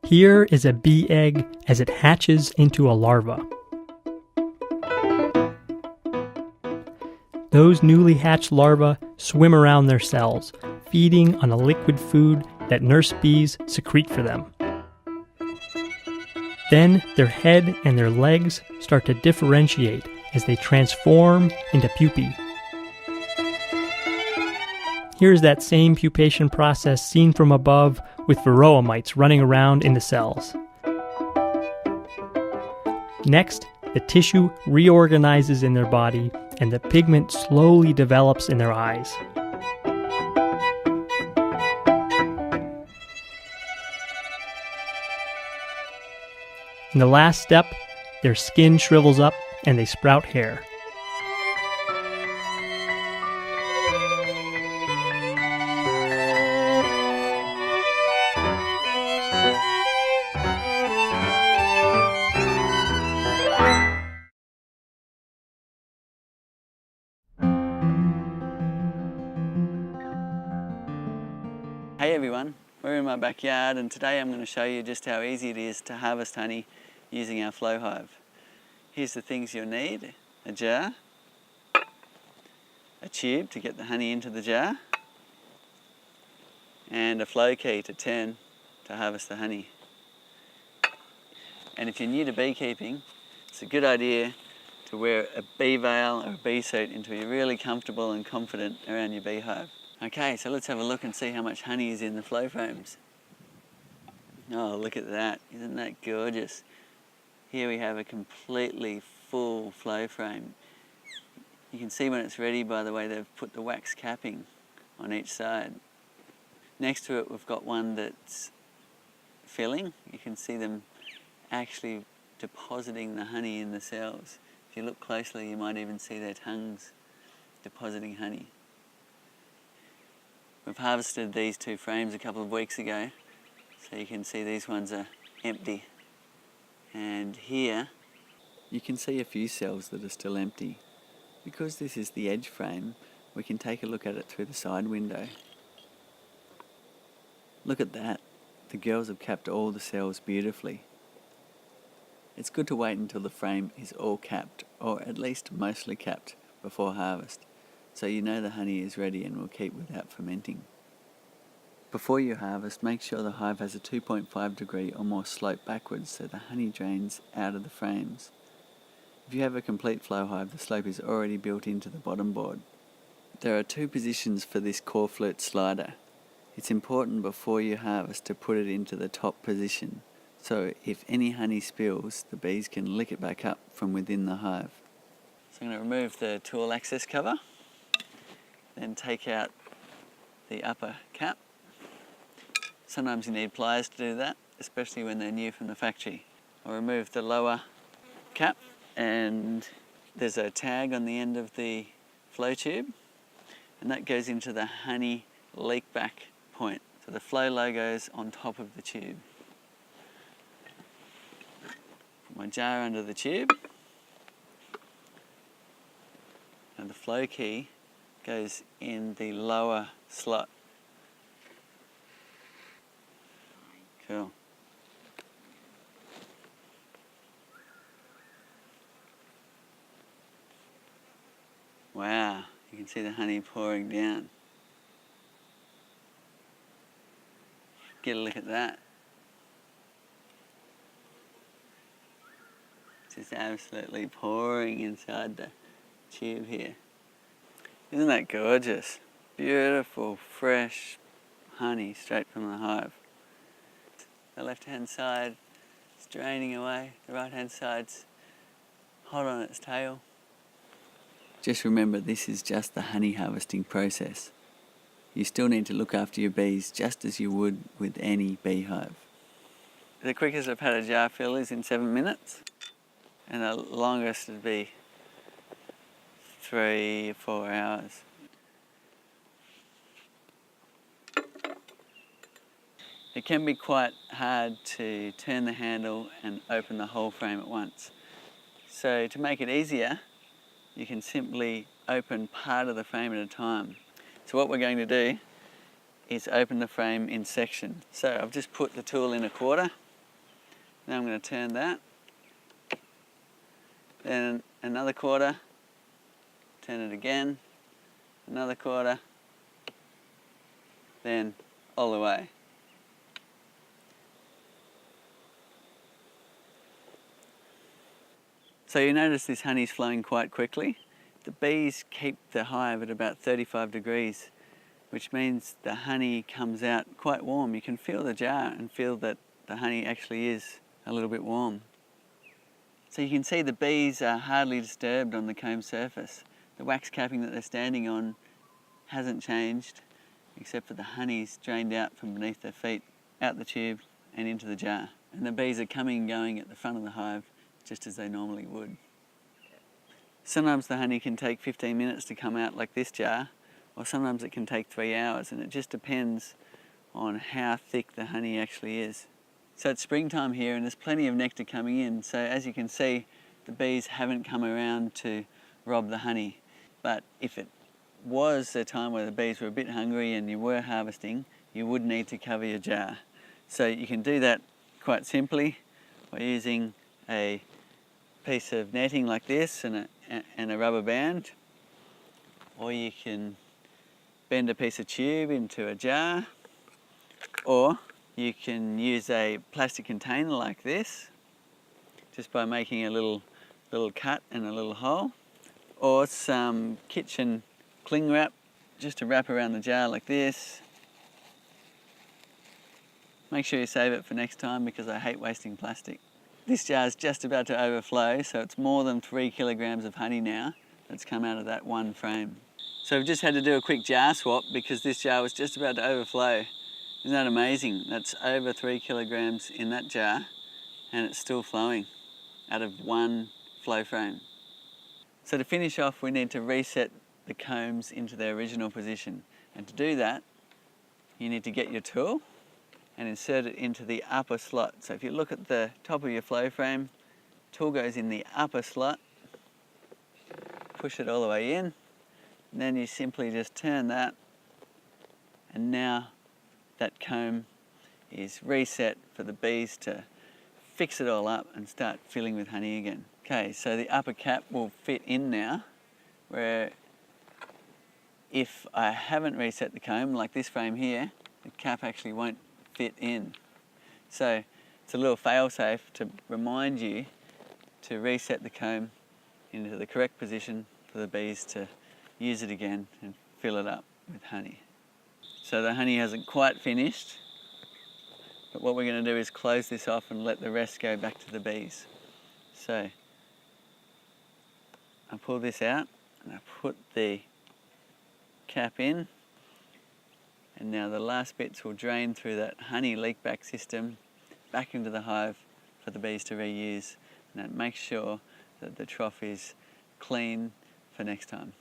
Here is a bee egg as it hatches into a larva. Those newly hatched larvae swim around their cells, feeding on a liquid food that nurse bees secrete for them. Then their head and their legs start to differentiate as they transform into pupae. Here's that same pupation process seen from above with varroa mites running around in the cells. Next, the tissue reorganizes in their body and the pigment slowly develops in their eyes. In the last step, their skin shrivels up and they sprout hair. Hey everyone, we're in my backyard and today I'm going to show you just how easy it is to harvest honey using our flow hive. Here's the things you'll need: a jar, a tube to get the honey into the jar, and a flow key to turn to harvest the honey. And if you're new to beekeeping, it's a good idea to wear a bee veil or a bee suit until you're really comfortable and confident around your beehive. Okay, so let's have a look and see how much honey is in the flow frames. Oh, look at that. Isn't that gorgeous? Here we have a completely full flow frame. You can see when it's ready by the way they've put the wax capping on each side. Next to it, we've got one that's filling. You can see them actually depositing the honey in the cells. If you look closely, you might even see their tongues depositing honey. We've harvested these two frames a couple of weeks ago, so you can see these ones are empty. And here, you can see a few cells that are still empty. Because this is the edge frame, we can take a look at it through the side window. Look at that. The girls have capped all the cells beautifully. It's good to wait until the frame is all capped, or at least mostly capped, before harvest, so you know the honey is ready and will keep without fermenting. Before you harvest, make sure the hive has a 2.5 degree or more slope backwards so the honey drains out of the frames. If you have a complete flow hive, the slope is already built into the bottom board. There are two positions for this core flirt slider. It's important before you harvest to put it into the top position, so if any honey spills, the bees can lick it back up from within the hive. So I'm going to remove the tool access cover, then take out the upper cap. Sometimes you need pliers to do that, especially when they're new from the factory. I'll remove the lower cap, and there's a tag on the end of the flow tube, and that goes into the honey leak back point. So the flow logo's on top of the tube. Put my jar under the tube, and the flow key goes in the lower slot. Cool. Wow, you can see the honey pouring down. Get a look at that. Just absolutely pouring inside the tube here. Isn't that gorgeous? Beautiful, fresh honey straight from the hive. The left-hand side is draining away. The right-hand side's hot on its tail. Just remember, this is just the honey harvesting process. You still need to look after your bees just as you would with any beehive. The quickest I've had a jar fill is in 7 minutes, and the longest would be 3 or 4 hours. It can be quite hard to turn the handle and open the whole frame at once. So to make it easier, you can simply open part of the frame at a time. So what we're going to do is open the frame in sections. So I've just put the tool in a quarter, Now I'm going to turn that. Then another quarter. Turn it again. Another quarter. Then all the way. So you notice this honey's flowing quite quickly. The bees keep the hive at about 35 degrees, which means the honey comes out quite warm. You can feel the jar and feel that the honey actually is a little bit warm. So you can see the bees are hardly disturbed on the comb surface. The wax capping that they're standing on hasn't changed, except for the honey's drained out from beneath their feet, out the tube and into the jar. And the bees are coming and going at the front of the hive just as they normally would. Sometimes the honey can take 15 minutes to come out like this jar, or sometimes it can take 3 hours, and it just depends on how thick the honey actually is. So it's springtime here and there's plenty of nectar coming in, so as you can see, the bees haven't come around to rob the honey. But if it was a time where the bees were a bit hungry and you were harvesting, you would need to cover your jar. So you can do that quite simply by using a piece of netting like this and a rubber band, or you can bend a piece of tube into a jar, or you can use a plastic container like this just by making a little cut and a little hole, or some kitchen cling wrap just to wrap around the jar like this. Make sure you save it for next time because I hate wasting plastic. This jar is just about to overflow, so it's more than 3 kilograms of honey now that's come out of that one frame. So we've just had to do a quick jar swap because this jar was just about to overflow. Isn't that amazing? That's over 3 kilograms in that jar and it's still flowing out of one flow frame. So to finish off, we need to reset the combs into their original position. And to do that, you need to get your tool and insert it into the upper slot. So if you look at the top of your flow frame, tool goes in the upper slot, push it all the way in, and then you simply just turn that, and now that comb is reset for the bees to fix it all up and start filling with honey again. Okay, so the upper cap will fit in now, where if I haven't reset the comb, like this frame here, the cap actually won't fit in. So it's a little fail-safe to remind you to reset the comb into the correct position for the bees to use it again and fill it up with honey. So the honey hasn't quite finished, but what we're going to do is close this off and let the rest go back to the bees. So I pull this out and I put the cap in, and now the last bits will drain through that honey leak back system back into the hive for the bees to reuse, and that makes sure that the trough is clean for next time.